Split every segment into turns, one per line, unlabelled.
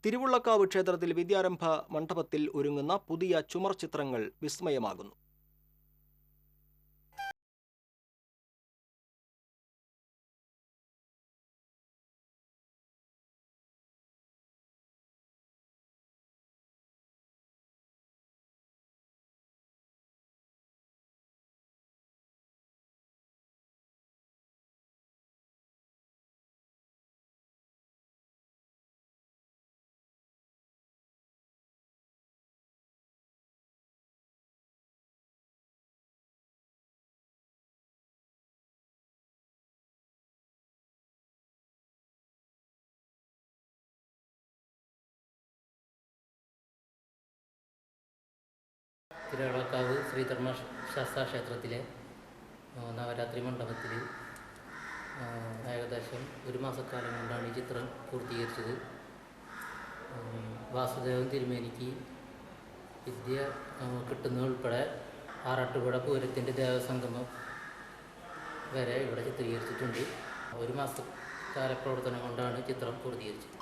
തിരുവുള്ളക്കാവ് ക്ഷേത്രത്തിൽ വിദ്യാരംഭ മണ്ഡപത്തിൽ ഒരുങ്ങുന്ന പുതിയ ചുമർ ചിത്രങ്ങൾ വിസ്മയമാകുന്നു.
തിരുവുള്ളക്കാവ് ശ്രീധർമ്മശാസ്താ ക്ഷേത്രത്തിലെ നവരാത്രി മണ്ഡപത്തിൽ ഏകദേശം ഒരു മാസക്കാലം കൊണ്ടാണ് ഈ ചിത്രം പൂർത്തീകരിച്ചത്. വാസുദേവൻ തിരുമേനിക്ക് വിദ്യ കിട്ടുന്നതുൾപ്പെടെ ആറാട്ടുപുഴ പൂരത്തിൻ്റെ ദേവസംഗമം വരെ ഇവിടെ ചിത്രീകരിച്ചിട്ടുണ്ട്. ഒരു മാസക്കാല പ്രവർത്തനം കൊണ്ടാണ് ചിത്രം പൂർത്തീകരിച്ചത്.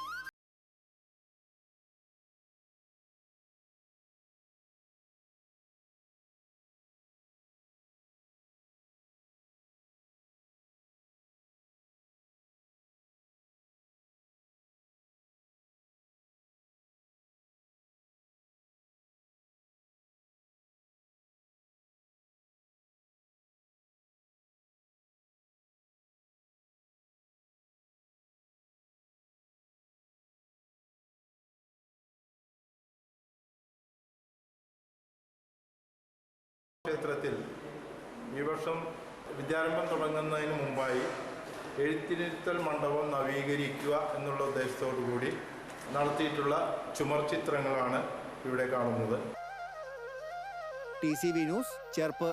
ക്ഷേത്രത്തിൽ ഈ വർഷം വിദ്യാരംഭം തുടങ്ങുന്നതിന് മുമ്പായി എഴുത്തിരുത്തൽ മണ്ഡപം നവീകരിക്കുക എന്നുള്ള ഉദ്ദേശത്തോടു കൂടി നടത്തിയിട്ടുള്ള ചുമർ ചിത്രങ്ങളാണ് ഇവിടെ കാണുന്നത്.
TCV news, Cherpu.